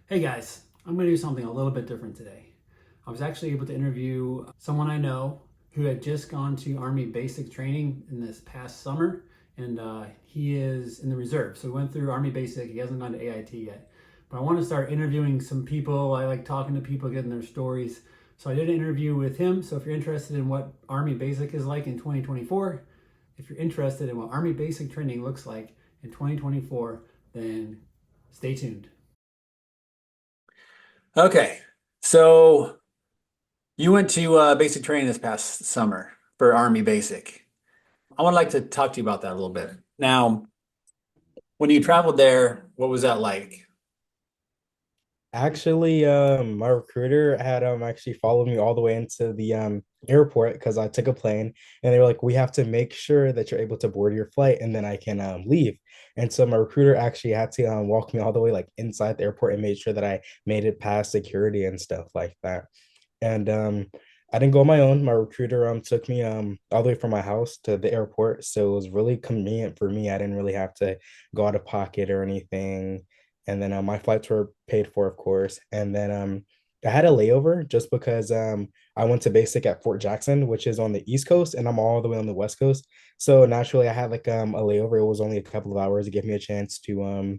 Hey guys, I'm going to do something a little bit different today. I was actually able to interview someone I know who had just gone to Army basic training in this past summer, and he is in the reserve. So we went through Army basic. He hasn't gone to AIT yet, but I want to start interviewing some people. I like talking to people, getting their stories. So I did an interview with him. So if you're interested in what Army basic is like in 2024, if you're interested in what Army basic training looks like in 2024, then stay tuned. Okay, so you went to basic training this past summer for Army Basic. I would like to talk to you about that a little bit. Now, when you traveled there, what was that like? Actually, my recruiter had actually followed me all the way into the airport because I took a plane, and they were like, "We have to make sure that you're able to board your flight, and then I can leave." And so my recruiter actually had to walk me all the way like inside the airport and made sure that I made it past security and stuff like that. And I didn't go on my own. My recruiter took me all the way from my house to the airport, so it was really convenient for me. I didn't really have to go out of pocket or anything. And then my flights were paid for, of course. And then I had a layover just because I went to basic at Fort Jackson, which is on the East Coast, and I'm all the way on the West Coast. So naturally, I had like a layover. It was only a couple of hours to give me a chance to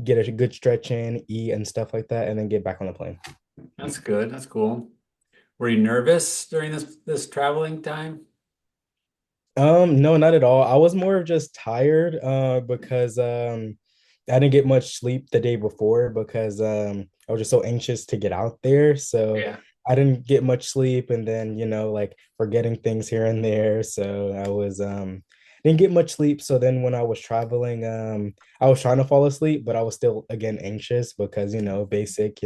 get a good stretch in, eat, and stuff like that, and then get back on the plane. That's good. That's cool. Were you nervous during this traveling time? No, not at all. I was more of just tired because I didn't get much sleep the day before because I was just so anxious to get out there. So Yeah. I didn't get much sleep, and then like forgetting things here and there. So I was didn't get much sleep. So then when I was traveling, I was trying to fall asleep, but I was still again anxious because basic,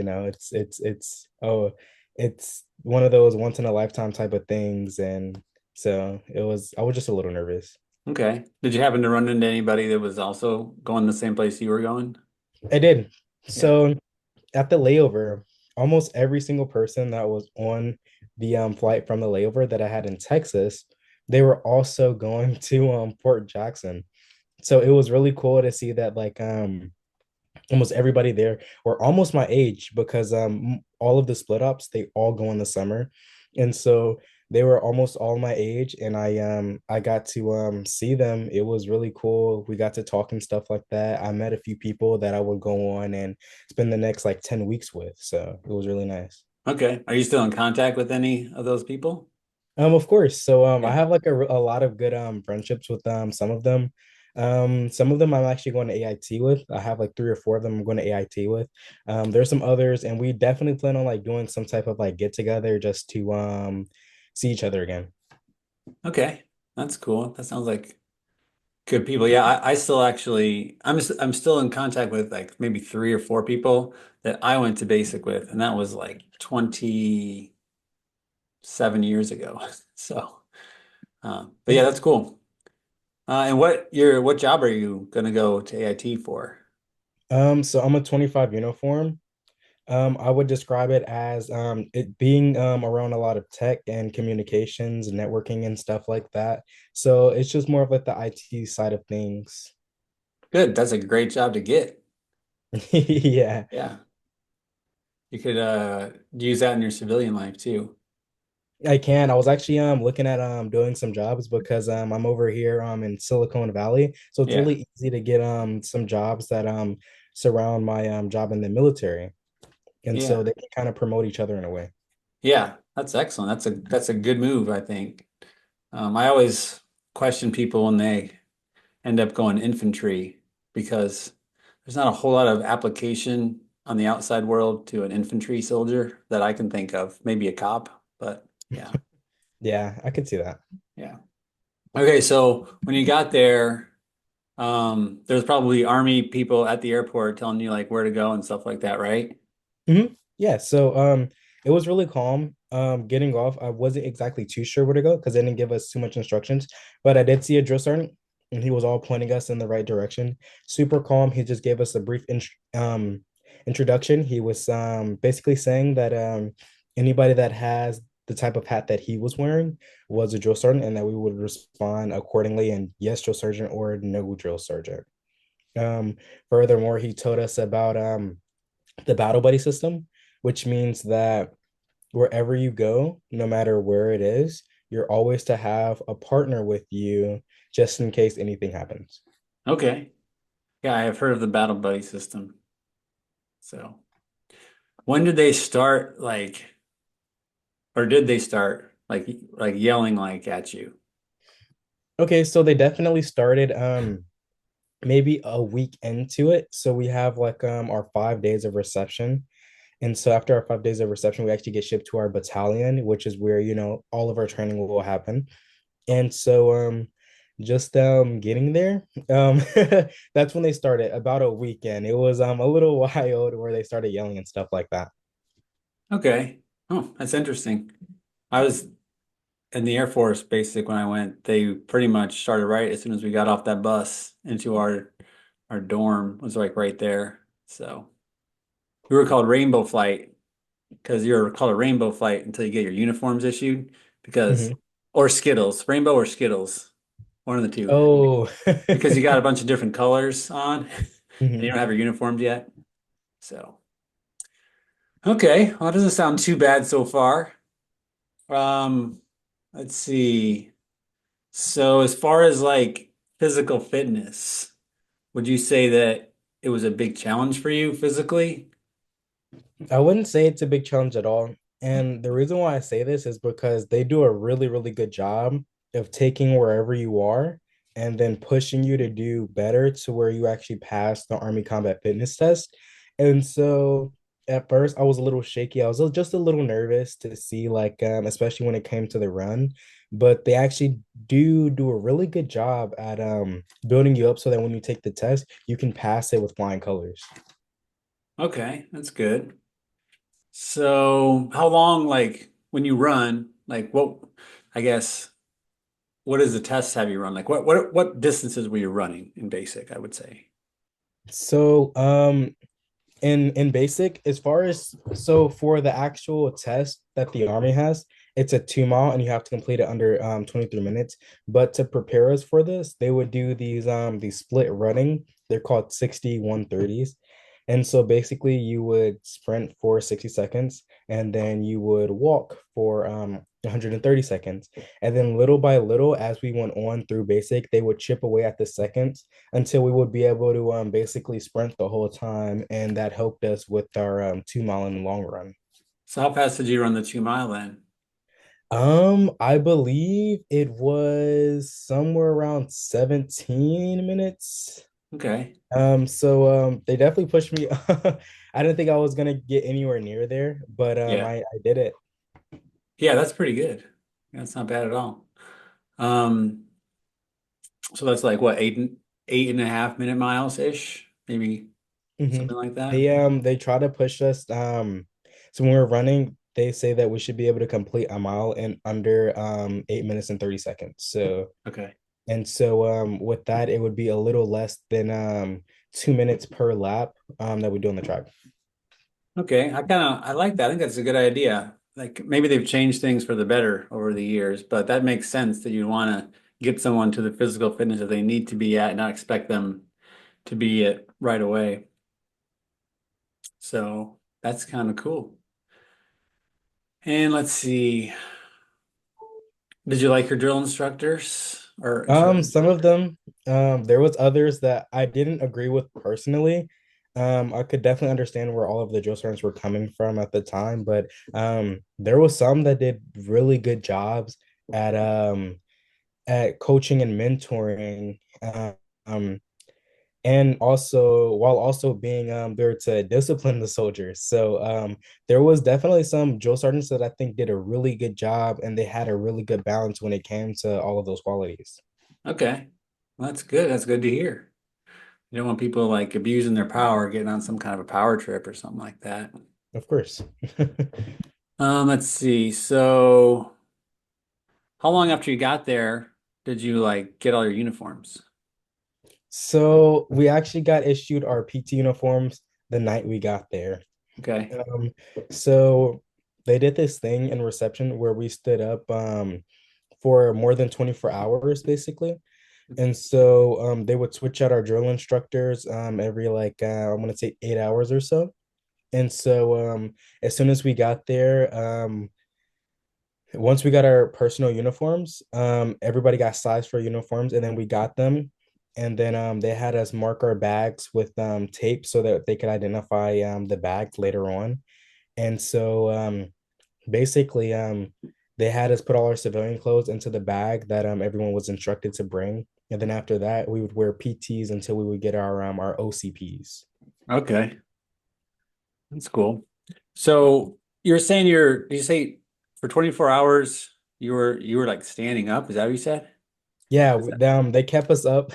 it's one of those once in a lifetime type of things. And so I was just a little nervous. Okay. Did you happen to run into anybody that was also going the same place you were going? I did. Yeah. So at the layover, almost every single person that was on the flight from the layover that I had in Texas, they were also going to Port Jackson. So it was really cool to see that like almost everybody there were almost my age because all of the split ups they all go in the summer, and so they were almost all my age, and I got to see them. It was really cool. We got to talk and stuff like that. I met a few people that I would go on and spend the next like 10 weeks with, so it was really nice. Okay. Are you still in contact with any of those people? Of course. So I Yeah. have like a lot of good friendships with some of them. Some of them I'm actually going to AIT with. I have like three or four of them I'm going to AIT with. There's some others, and we definitely plan on like doing some type of like get together just to see each other again. Okay. That's cool. That sounds like good people. Yeah, I still actually I'm still in contact with like maybe three or four people that I went to basic with, and that was like 27 years ago. So, but yeah, that's cool. And what job are you gonna go to AIT for? So I'm a 25 uniform. I would describe it as it being around a lot of tech and communications, networking and stuff like that. So it's just more of like the IT side of things. Good. That's a great job to get. Yeah. Yeah. You could use that in your civilian life too. I can. I was actually looking at doing some jobs because I'm over here in Silicon Valley. So it's Yeah. really easy to get some jobs that surround my job in the military. And so Yeah. they can kind of promote each other in a way. Yeah. That's excellent. That's a good move, I think. I always question people when they end up going infantry because there's not a whole lot of application on the outside world to an infantry soldier that I can think of. Maybe a cop, but yeah, Yeah, I could see that. yeah. Okay, so when you got there, there's probably army people at the airport telling you like where to go and stuff like that, right? Yeah, so it was really calm. Getting off, I wasn't exactly too sure where to go because they didn't give us too much instructions, but I did see a drill sergeant and he was all pointing us in the right direction. Super calm. He just gave us a brief introduction. He was basically saying that anybody that has the type of hat that he was wearing was a drill sergeant and that we would respond accordingly, and yes, drill sergeant or no drill sergeant. Furthermore, he told us about the battle buddy system, which means that wherever you go, no matter where it is, you're always to have a partner with you just in case anything happens. Okay. Yeah, I have heard of the battle buddy system. So when did they start or did they start like yelling like at you? Okay, so they definitely started maybe a week into it. So we have like our 5 days of reception. And so after our 5 days of reception, we actually get shipped to our battalion, which is where, all of our training will happen. And so just getting there, that's when they started about a weekend. It was a little wild where they started yelling and stuff like that. Okay. Oh, that's interesting. I was in the Air Force basic when I went. They pretty much started right as soon as we got off that bus into our dorm was like right there. So we were called Rainbow Flight because you're called a Rainbow Flight until you get your uniforms issued because Mhm. or Skittles, Rainbow or Skittles, one of the two. Oh. Because you got a bunch of different colors on and you Mhm. don't have your uniforms yet. So, okay. Well, it doesn't sound too bad so far. Um, let's see. So, as far as like physical fitness, would you say that it was a big challenge for you physically? I wouldn't say it's a big challenge at all. And the reason why I say this is because they do a really, really good job of taking wherever you are and then pushing you to do better to where you actually pass the Army Combat Fitness test. And so at first I was a little shaky. I was just a little nervous to see like especially when it came to the run, but they actually do a really good job at building you up so that when you take the test, you can pass it with flying colors. Okay, that's good. So, how long, like when you run, like I guess, what does the test have you run? Like what distances were you running in basic, I would say? So, in basic, as far as so for the actual test that the Army has, it's a 2 mile and you have to complete it under 23 minutes. But to prepare us for this, they would do these split running. They're called 60-130s. And so basically you would sprint for 60 seconds and then you would walk for 130 seconds. And then little by little, as we went on through basic, they would chip away at the seconds until we would be able to basically sprint the whole time, and that helped us with our 2 mile in the long run. So how fast did you run the 2 mile then? I believe it was somewhere around 17 minutes. Okay. So they definitely pushed me. I didn't think I was gonna get anywhere near there, but Yeah. I did it. Yeah, that's pretty good. That's not bad at all. Um, so that's like what, 8.5 minute miles ish, maybe Hmm. something like that. They try to push us. So when we're running, they say that we should be able to complete a mile in under 8 minutes and 30 seconds. Okay. With that, it would be a little less than 2 minutes per lap that we do on the track. Okay. I like that. I think that's a good idea. Like maybe they've changed things for the better over the years, but that makes sense that you want to get someone to the physical fitness that they need to be at, and not expect them to be it right away. So that's kind of cool. And let's see. Did you like your drill instructors or instructors? Some of them, there was others that I didn't agree with personally. I could definitely understand where all of the drill sergeants were coming from at the time, but there was some that did really good jobs at at coaching and mentoring. Um, and also while also being there to discipline the soldiers. So there was definitely some drill sergeants that I think did a really good job and they had a really good balance when it came to all of those qualities. Okay. Well, that's good. That's good to hear. You don't want people like abusing their power, getting on some kind of a power trip or something like that. Of course. Let's see. So, how long after you got there did you like get all your uniforms? So we actually got issued our PT uniforms the night we got there. Okay. Um, so they did this thing in reception where we stood up for more than 24 hours basically. And so they would switch out our drill instructors every like I want to say 8 hours or so. And so as soon as we got there, once we got our personal uniforms, everybody got sized for uniforms, and then we got them. And then they had us mark our bags with tape so that they could identify the bags later on. And so basically, they had us put all our civilian clothes into the bag that everyone was instructed to bring. And then after that, we would wear PTs until we would get our OCPs. Okay, that's cool. So you're saying you say for 24 hours you were like standing up? Is that what you said? Yeah, Is that, they kept us up.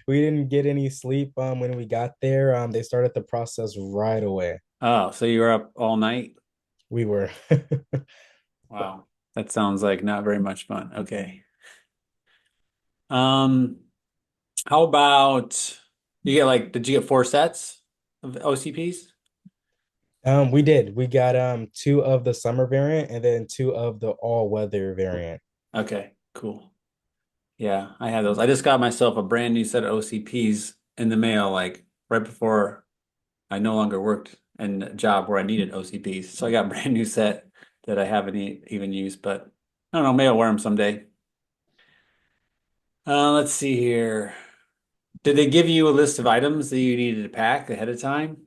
We didn't get any sleep when we got there. They started the process right away. oh, so you were up all night? We were. Wow. That sounds like not very much fun. Okay. Um, how about you get like did you get 4 sets of OCPs? We did. We got two of the summer variant and then two of the all weather variant. Okay, cool. Yeah, I had those. I just got myself a brand new set of OCPs in the mail, like right before I no longer worked in a job where I needed OCPs. So I got a brand new set that I haven't even used, but I don't know, maybe I'll wear them someday. Let's see here. Did they give you a list of items that you needed to pack ahead of time?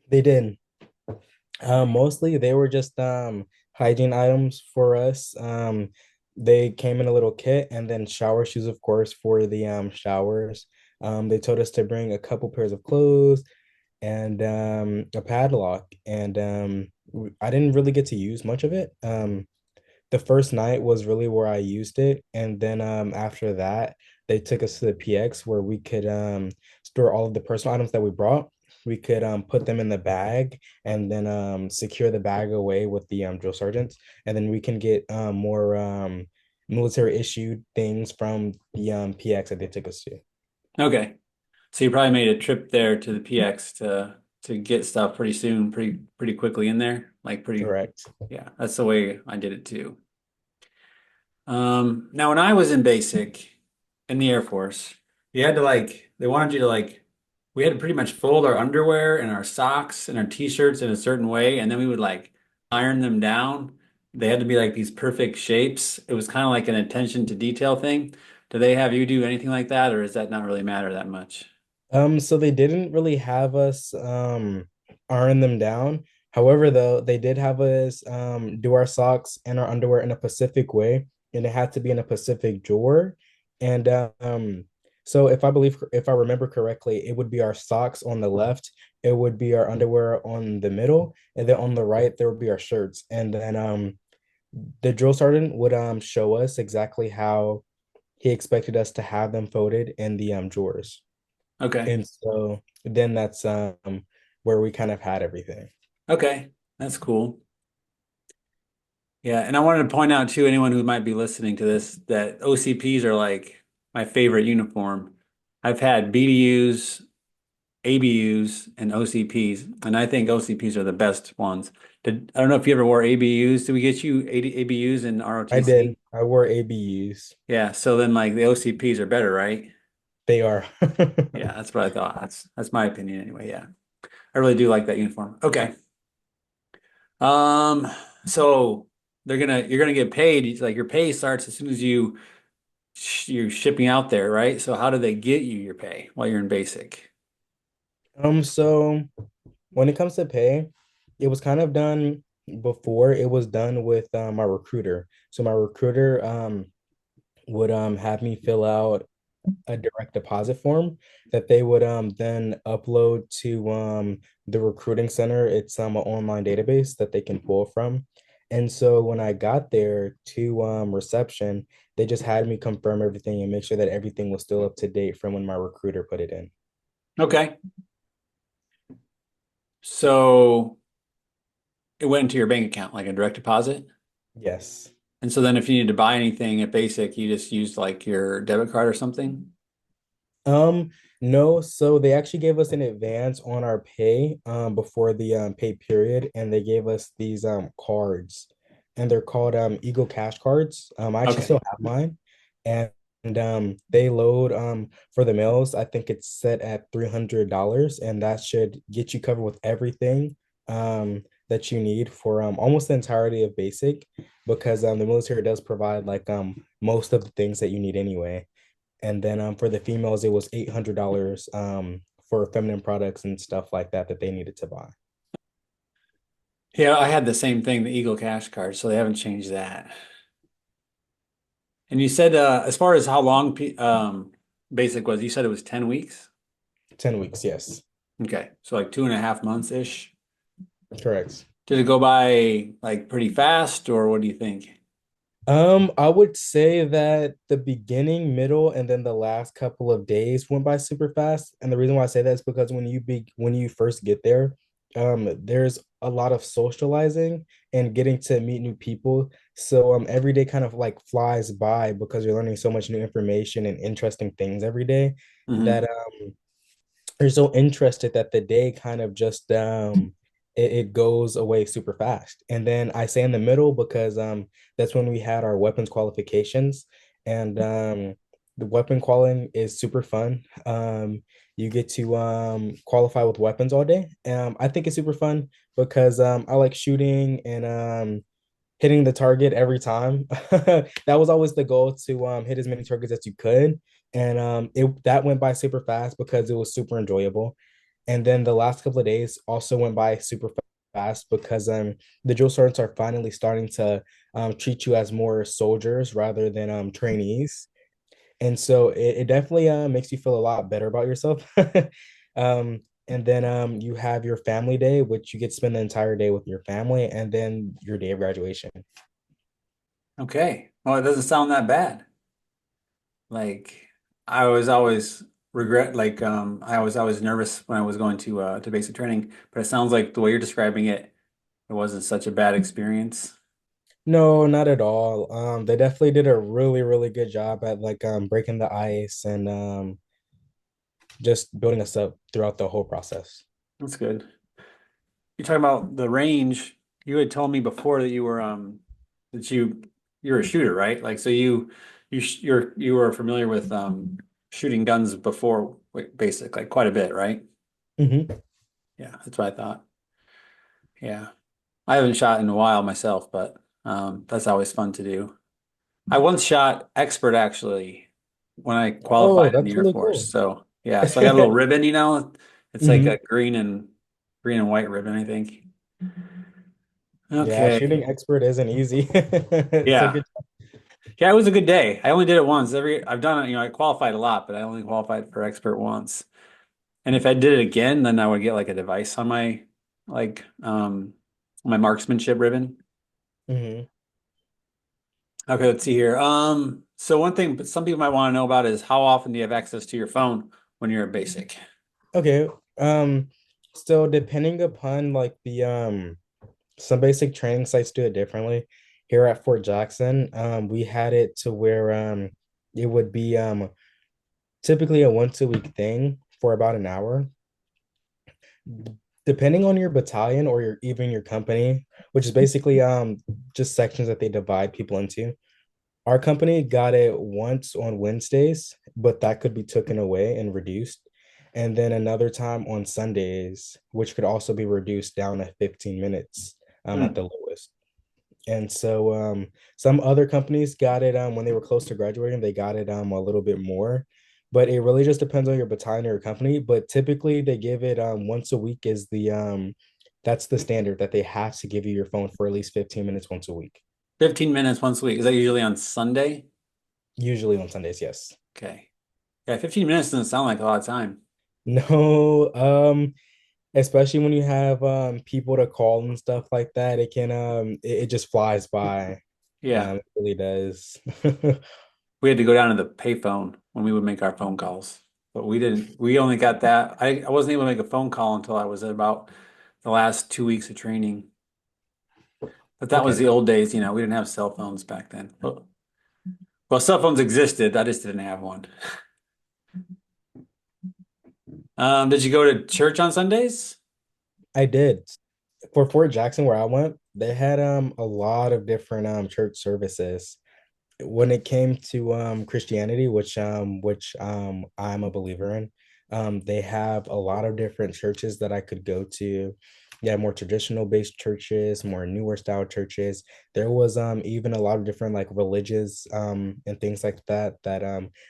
They did. Mostly they were just hygiene items for us. They came in a little kit and then shower shoes, of course, for the showers. They told us to bring a couple pairs of clothes and a padlock. And I didn't really get to use much of it. The first night was really where I used it. And then after that, they took us to the PX where we could store all of the personal items that we brought. We could put them in the bag and then secure the bag away with the drill sergeants. And then we can get more military issued things from the PX that they took us to. Okay. So you probably made a trip there to the PX to get stuff pretty soon, pretty quickly in there. Like pretty, Correct. yeah, that's the way I did it too. Now when I was in basic in the Air Force, you had to like they wanted you to like we had to pretty much fold our underwear and our socks and our t-shirts in a certain way, and then we would like iron them down. They had to be like these perfect shapes. It was kind of like an attention to detail thing. Do they have you do anything like that, or does that not really matter that much? So they didn't really have us iron them down. However, though, they did have us do our socks and our underwear in a specific way, and it had to be in a specific drawer. And so if I remember correctly, it would be our socks on the left, it would be our underwear on the middle, and then on the right there would be our shirts. And then the drill sergeant would show us exactly how he expected us to have them folded in the drawers. Okay. And so then that's where we kind of had everything. Okay. That's cool. Yeah, and I wanted to point out to anyone who might be listening to this that OCPs are like my favorite uniform. I've had BDUs, ABUs, and OCPs, and I think OCPs are the best ones. I don't know if you ever wore ABUs. Did we get you ABUs in I ROTC? did. I wore ABUs. Yeah, so then like the OCPs are better, right? They are. Yeah, that's what I thought. That's my opinion anyway. Yeah. I really do like that uniform. Okay. Um, so you're gonna get paid. It's like your pay starts as soon as you're shipping out there, right? So how do they get you your pay while you're in basic? So when it comes to pay, it was kind of done before it was done with my recruiter. So my recruiter would have me fill out a direct deposit form that they would then upload to the recruiting center. It's an online database that they can pull from. And so when I got there to reception, they just had me confirm everything and make sure that everything was still up to date from when my recruiter put it in. Okay. So it went into your bank account like a direct deposit. Yes. And so then if you need to buy anything at basic, you just used like your debit card or something. No, so they actually gave us an advance on our pay before the pay period, and they gave us these cards, and they're called Eagle Cash cards. I actually Okay. still have mine, and they load for the meals. I think it's set at $300, and that should get you covered with everything that you need for almost the entirety of basic, because the military does provide like most of the things that you need anyway. And then for the females, it was $800 for feminine products and stuff like that that they needed to buy. Yeah, I had the same thing, the Eagle Cash Card, so they haven't changed that. And you said, as far as how long basic was, you said it was 10 weeks? 10 weeks, yes. Okay, so like 2.5 months-ish. Correct. Did it go by like pretty fast, or what do you think? I would say that the beginning, middle, and then the last couple of days went by super fast. And the reason why I say that is because when you first get there, there's a lot of socializing and getting to meet new people. So every day kind of like flies by because you're learning so much new information and interesting things every day that Hmm. you're so interested that the day kind of just it goes away super fast. And then I say in the middle because that's when we had our weapons qualifications, and the weapon qualifying is super fun. You get to qualify with weapons all day. I think it's super fun because I like shooting and hitting the target every time. That was always the goal, to hit as many targets as you could. And it that went by super fast because it was super enjoyable. And then the last couple of days also went by super fast because the drill sergeants are finally starting to treat you as more soldiers rather than trainees. And so it definitely makes you feel a lot better about yourself. And then you have your family day, which you get to spend the entire day with your family, and then your day of graduation. Okay. Well, it doesn't sound that bad. Like I was always regret like I was always nervous when I was going to basic training, but it sounds like the way you're describing it, it wasn't such a bad experience. No, not at all. They definitely did a really, really good job at like breaking the ice and just building us up throughout the whole process. That's good. You're talking about the range. You had told me before that you were that you're a shooter, right? Like so you were familiar with shooting guns before like, basic, like quite a bit, right? Hmm. Yeah, that's what I thought. Yeah. I haven't shot in a while myself, but that's always fun to do. I once shot expert actually when I Oh, qualified in the that's Air really Force. cool. So yeah, so I got a little ribbon, It's like Hmm. a green and white ribbon, I think. Yeah, Okay. shooting expert isn't easy. It's a Yeah. good. Yeah, it was a good day. I only did it once. I've done it, I qualified a lot, but I only qualified for expert once. And if I did it again, then I would get like a device on like my marksmanship ribbon. Mhm. Okay, let's see here. So one thing some people might want to know about is how often do you have access to your phone when you're at basic? Okay. Um, so depending upon like the some basic training sites do it differently. Here at Fort Jackson, we had it to where it would be typically a once a week thing for about an hour. Depending on your battalion or your even your company, which is basically just sections that they divide people into. Our company got it once on Wednesdays, but that could be taken away and reduced. And then another time on Sundays, which could also be reduced down to 15 minutes at Hmm. the lowest. And so some other companies got it when they were close to graduating, they got it a little bit more. But it really just depends on your battalion or your company. But typically they give it once a week is the that's the standard that they have to give you your phone for at least 15 minutes once a week. 15 minutes once a week. Is that usually on Sunday? Usually on Sundays, yes. Okay. Yeah, 15 minutes doesn't sound like a lot of time. No, especially when you have people to call and stuff like that, it can it just flies by. Yeah. It really does. We had to go down to the payphone when we would make our phone calls. But we only got that. I wasn't able to make a phone call until I was at about the last 2 weeks of training. But that was Okay. the old days, we didn't have cell phones back then. Well, cell phones existed. I just didn't have one. Did you go to church on Sundays? I did. For Fort Jackson, where I went, they had a lot of different church services. when it came to Christianity, which I'm a believer in, they have a lot of different churches that I could go to. Yeah, more traditional based churches, more newer style churches. There was even a lot of different like religious and things like that that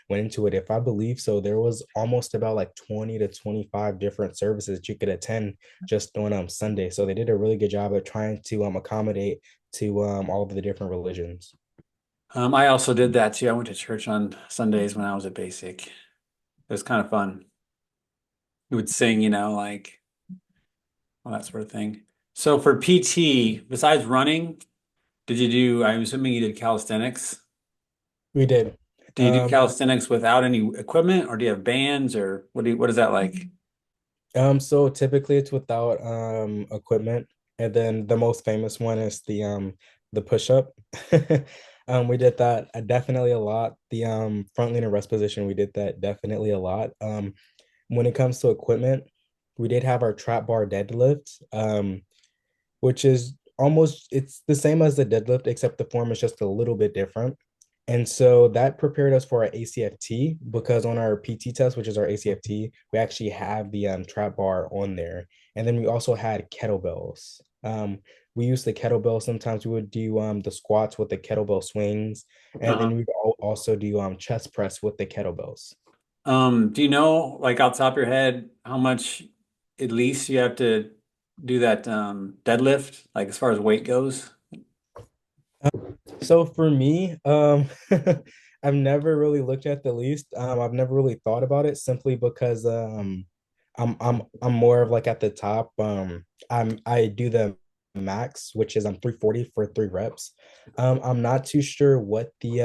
went into it. If I believe so, there was almost about like 20 to 25 different services that you could attend just on Sunday. So they did a really good job of trying to accommodate to all of the different religions. I also did that too. I went to church on Sundays when I was at basic. It was kind of fun. We would sing, like all that sort of thing. So for PT, besides running, I'm assuming you did calisthenics. We did. Do you do Um, calisthenics without any equipment, or do you have bands, or what is that like? so typically it's without equipment. And then the most famous one is the push-up. We did that definitely a lot. The front leaner rest position, we did that definitely a lot. When it comes to equipment, we did have our trap bar deadlift, which is almost it's the same as the deadlift, except the form is just a little bit different. And so that prepared us for our ACFT because on our PT test, which is our ACFT, we actually have the trap bar on there. And then we also had kettlebells. We used the kettlebell. Sometimes we would do the squats with the kettlebell swings, and then Uh-huh. we'd also do chest press with the kettlebells. Do you know, like off the top of your head, how much at least you have to do that deadlift, like as far as weight goes? So for me, I've never really looked at the least. I've never really thought about it simply because I'm more of like at the top. I do the max, which is I'm 340 for 3 reps. I'm not too sure what the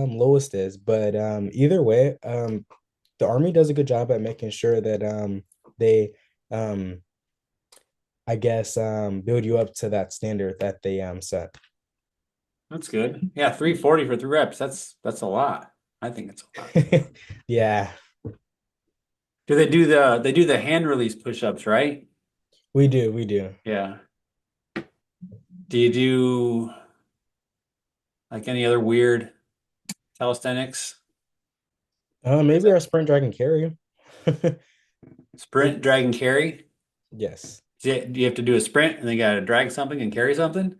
lowest is, but either way, the army does a good job at making sure that they um I guess build you up to that standard that they set. That's good. Yeah, 340 for 3 reps. That's a lot. I think it's a lot. Yeah, Do they do the hand release push-ups, right? we do. Yeah. Do you do like any other weird calisthenics? Is Maybe it our sprint dragon carry. sprint, drag, and carry? Yes, Do you have to do a sprint and then you gotta drag something and carry something?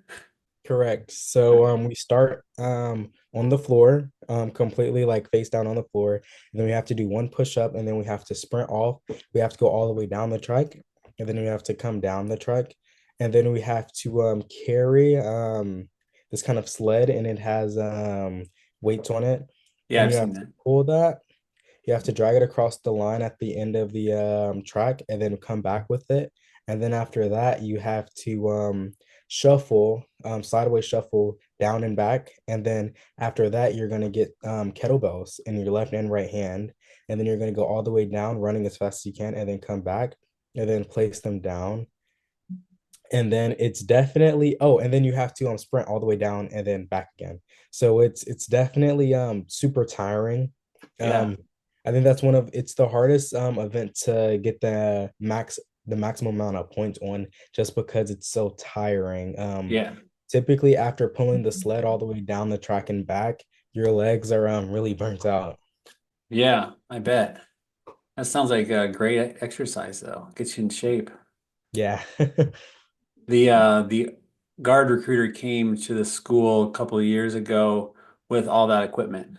correct. So we start on the floor, completely like face down on the floor, and then we have to do one push up, and then we have to sprint off. We have to go all the way down the track, and then we have to come down the track, and then we have to carry this kind of sled, and it has weights on it, Yeah, and I've you seen have to that. pull that. You have to drag it across the line at the end of the track and then come back with it. And then after that, you have to shuffle, sideways shuffle down and back. And then after that, you're going to get kettlebells in your left and right hand. And then you're going to go all the way down, running as fast as you can, and then come back and then place them down. And then it's definitely, oh, and then you have to sprint all the way down and then back again. So it's definitely super tiring. Yeah. um I think that's one of it's the hardest event to get the maximum amount of points on, just because it's so tiring. Yeah. Typically after pulling the sled all the way down the track and back, your legs are really burnt out. Yeah, I bet. That sounds like a great exercise though. Gets you in shape. Yeah. The guard recruiter came to the school a couple of years ago with all that equipment.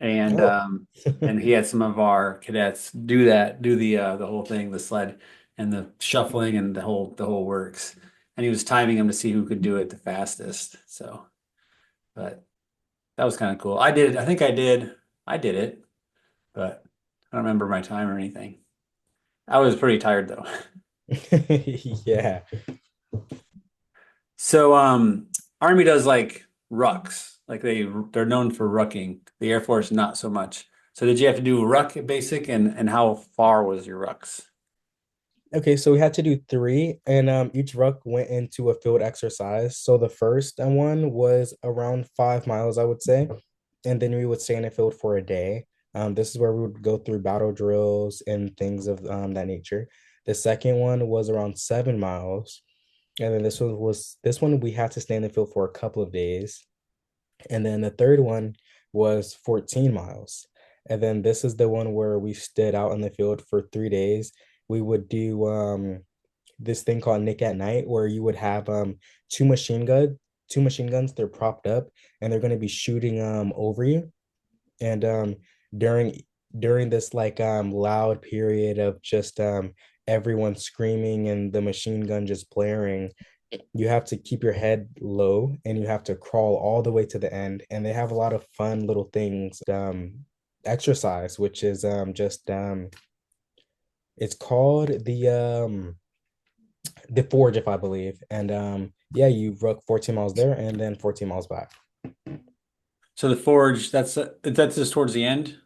And Oh. and he had some of our cadets do the whole thing, the sled and the shuffling and the whole works. And he was timing them to see who could do it the fastest. So, but that was kind of cool. I think I did it, but I don't remember my time or anything. I was pretty tired though. Yeah. So Army does like rucks. Like they're known for rucking. The Air Force not so much. So did you have to do a ruck at basic and how far was your rucks? Okay, so we had to do three, and each ruck went into a field exercise. So the first one was around 5 miles, I would say, and then we would stay in the field for a day. This is where we would go through battle drills and things of that nature. The second one was around 7 miles, And then this one we had to stay in the field for a couple of days. And then the third one was 14 miles. And then this is the one where we stood out in the field for 3 days. We would do this thing called Nick at Night, where you would have two machine gun two machine guns. They're propped up and they're going to be shooting over you. And during this like loud period of just everyone screaming and the machine gun just blaring, you have to keep your head low and you have to crawl all the way to the end. And they have a lot of fun little things, exercise, which is just it's called the forge, if I believe. And yeah, you run 14 miles there and then 14 miles back. So the forge, that's just towards the end.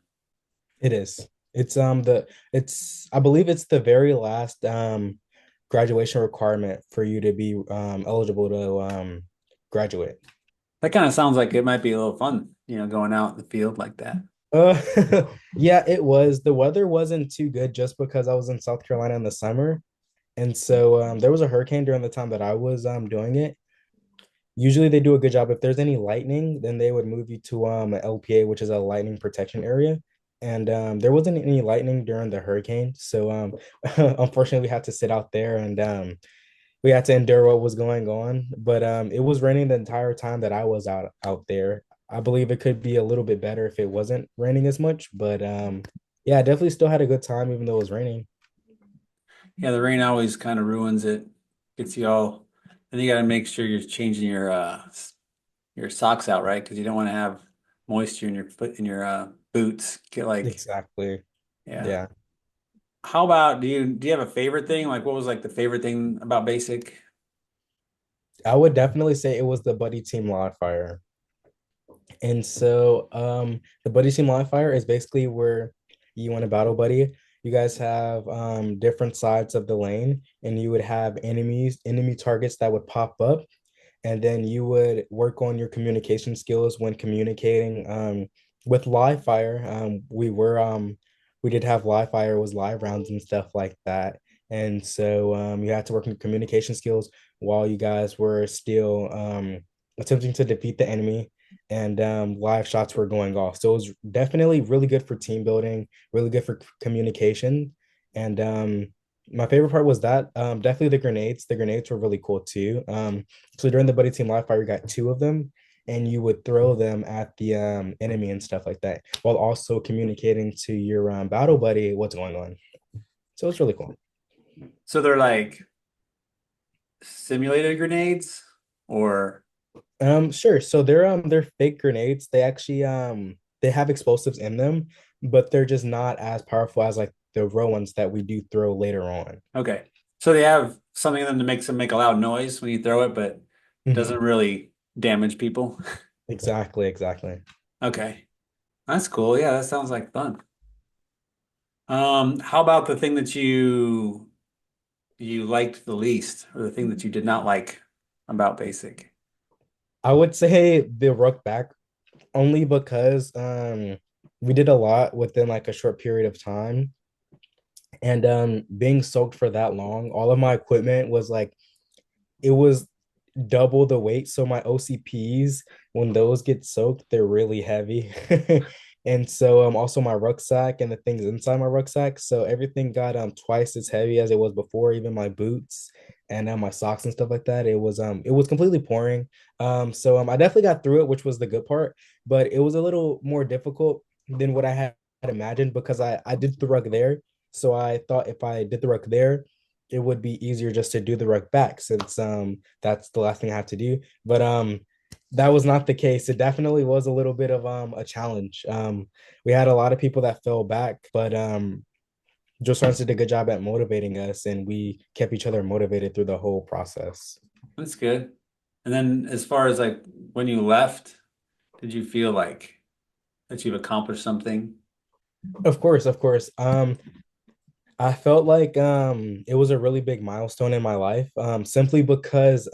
It is. It's I believe it's the very last graduation requirement for you to be eligible to graduate. That kind of sounds like it might be a little fun, going out in the field like that. Uh yeah, it was. The weather wasn't too good just because I was in South Carolina in the summer. And so there was a hurricane during the time that I was doing it. Usually they do a good job. If there's any lightning, then they would move you to a LPA, which is a lightning protection area. And there wasn't any lightning during the hurricane. So unfortunately we had to sit out there and we had to endure what was going on. But it was raining the entire time that I was out there. I believe it could be a little bit better if it wasn't raining as much. But yeah, I definitely still had a good time even though it was raining. Yeah, the rain always kind of ruins it, gets you all. Then you got to make sure you're changing your socks out, right? Because you don't want to have moisture in your foot in your boots. Get like, Exactly. yeah. Yeah. How about do you have a favorite thing? Like, what was like the favorite thing about basic? I would definitely say it was the buddy team live fire. And so the buddy team live fire is basically where you want a battle buddy. You guys have different sides of the lane and you would have enemy targets that would pop up, and then you would work on your communication skills when communicating with live fire. We did have live fire, was live rounds and stuff like that. And so you had to work on your communication skills while you guys were still attempting to defeat the enemy, and live shots were going off. So it was definitely really good for team building, really good for communication. And my favorite part was that definitely the grenades. The grenades were really cool too. So during the buddy team live fire, you got two of them, and you would throw them at the enemy and stuff like that, while also communicating to your battle buddy what's going on. So it's really cool. So they're like simulated grenades, or Sure. So they're fake grenades. They actually they have explosives in them, but they're just not as powerful as like the real ones that we do throw later on. okay. So they have something in them to make them make a loud noise when you throw it, but Mhm. doesn't really damage people. Exactly, exactly. Okay. That's cool. Yeah, that sounds like fun. How about the thing that you liked the least, or the thing that you did not like about basic? I would say the ruck back only because we did a lot within like a short period of time. And being soaked for that long, all of my equipment was like it was double the weight. So my OCPs, when those get soaked, they're really heavy. And so also my rucksack and the things inside my rucksack. So everything got twice as heavy as it was before, even my boots and my socks and stuff like that. It was completely pouring. So I definitely got through it, which was the good part, but it was a little more difficult than what I had imagined because I did the rug there. So I thought if I did the rug there, it would be easier just to do the rug back since that's the last thing I have to do. But that was not the case. It definitely was a little bit of a challenge. We had a lot of people that fell back, but Joe Starnes did a good job at motivating us, and we kept each other motivated through the whole process. That's good. And then as far as like when you left, did you feel like that you've accomplished something? Of course, of course. I felt like it was a really big milestone in my life, simply because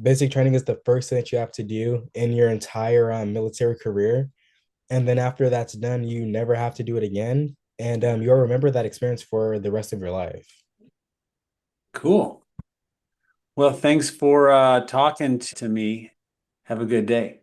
basic training is the first thing that you have to do in your entire military career. And then after that's done, you never have to do it again. And you'll remember that experience for the rest of your life. Cool. Well, thanks for talking to me. Have a good day.